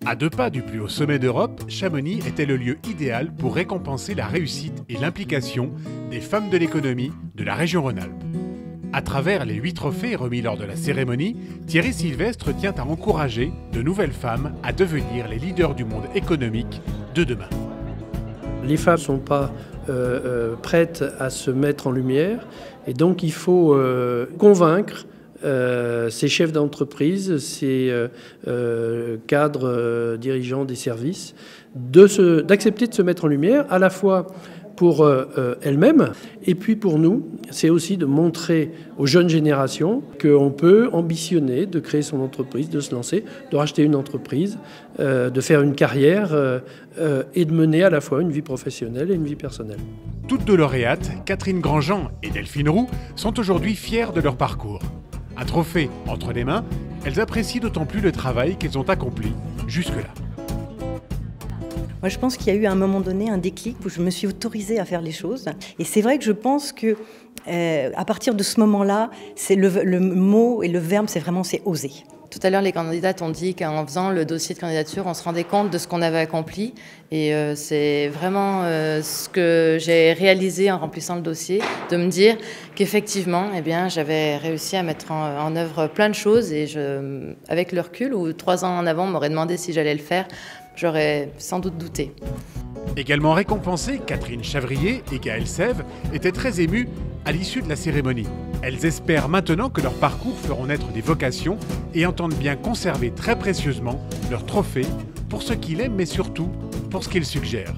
À 2 pas du plus haut sommet d'Europe, Chamonix était le lieu idéal pour récompenser la réussite et l'implication des femmes de l'économie de la région Rhône-Alpes. À travers les 8 trophées remis lors de la cérémonie, Thierry Sylvestre tient à encourager de nouvelles femmes à devenir les leaders du monde économique de demain. Les femmes ne sont pas prêtes à se mettre en lumière et donc il faut convaincre ces chefs d'entreprise, ces cadres dirigeants des services d'accepter de se mettre en lumière à la fois pour elles-mêmes et puis pour nous, c'est aussi de montrer aux jeunes générations qu'on peut ambitionner de créer son entreprise, de se lancer, de racheter une entreprise, de faire une carrière et de mener à la fois une vie professionnelle et une vie personnelle. Toutes deux lauréates, Catherine Grandjean et Delphine Roux, sont aujourd'hui fières de leur parcours. Un trophée entre les mains, elles apprécient d'autant plus le travail qu'elles ont accompli jusque-là. Moi, je pense qu'il y a eu à un moment donné un déclic où je me suis autorisée à faire les choses. Et c'est vrai que je pense que à partir de ce moment-là, c'est le mot et le verbe, c'est oser. Tout à l'heure, les candidates ont dit qu'en faisant le dossier de candidature, on se rendait compte de ce qu'on avait accompli. Et c'est vraiment ce que j'ai réalisé en remplissant le dossier, de me dire qu'effectivement, j'avais réussi à mettre en œuvre plein de choses. Et avec le recul, où 3 ans en avant, on m'aurait demandé si j'allais le faire, j'aurais sans doute douté. Également récompensées, Catherine Chavrier et Gaëlle Sève étaient très émues à l'issue de la cérémonie. Elles espèrent maintenant que leurs parcours feront naître des vocations et entendent bien conserver très précieusement leur trophée pour ce qu'il est, mais surtout pour ce qu'il suggère.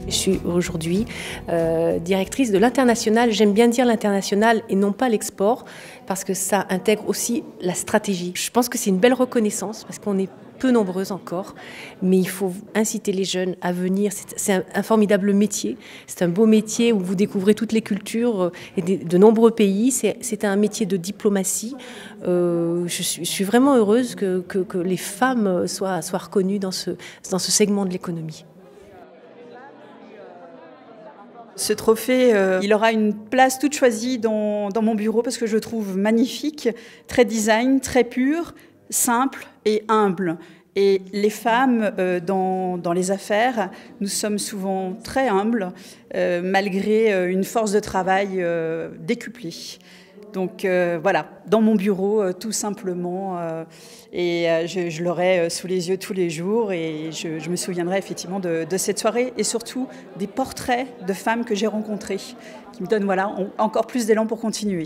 Je suis aujourd'hui directrice de l'international. J'aime bien dire l'international et non pas l'export parce que ça intègre aussi la stratégie. Je pense que c'est une belle reconnaissance parce qu'on est peu nombreuses encore, mais il faut inciter les jeunes à venir. C'est un formidable métier, c'est un beau métier où vous découvrez toutes les cultures et de nombreux pays. C'est un métier de diplomatie. Je suis vraiment heureuse que les femmes soient reconnues dans ce segment de l'économie. Ce trophée, il aura une place toute choisie dans mon bureau parce que je le trouve magnifique, très design, très pur, simple et humble. Et les femmes dans les affaires, nous sommes souvent très humbles, malgré une force de travail décuplée. Donc voilà, dans mon bureau, tout simplement, et je l'aurai sous les yeux tous les jours et je me souviendrai effectivement de cette soirée et surtout des portraits de femmes que j'ai rencontrées, qui me donnent encore plus d'élan pour continuer.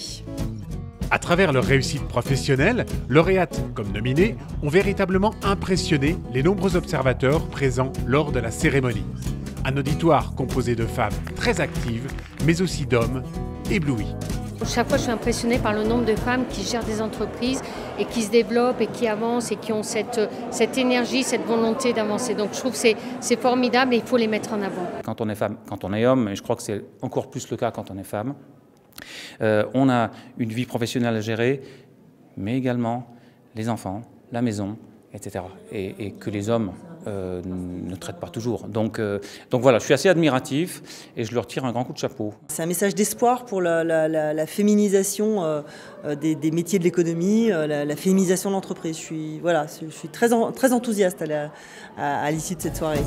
À travers leur réussite professionnelle, lauréates comme nominées ont véritablement impressionné les nombreux observateurs présents lors de la cérémonie. Un auditoire composé de femmes très actives, mais aussi d'hommes éblouis. Chaque fois, je suis impressionnée par le nombre de femmes qui gèrent des entreprises et qui se développent et qui avancent et qui ont cette énergie, cette volonté d'avancer. Donc je trouve que c'est formidable et il faut les mettre en avant. Quand on est femme, quand on est homme, et je crois que c'est encore plus le cas quand on est femme, on a une vie professionnelle à gérer, mais également les enfants, la maison, etc. Et que les hommes ne traitent pas toujours. Donc voilà, je suis assez admiratif et je leur tire un grand coup de chapeau. C'est un message d'espoir pour la féminisation des métiers de l'économie, la féminisation de l'entreprise. Je suis très enthousiaste à l'issue de cette soirée.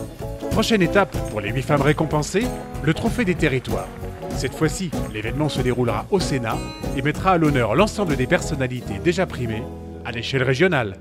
Prochaine étape pour les 8 femmes récompensées, le trophée des territoires. Cette fois-ci, l'événement se déroulera au Sénat et mettra à l'honneur l'ensemble des personnalités déjà primées à l'échelle régionale.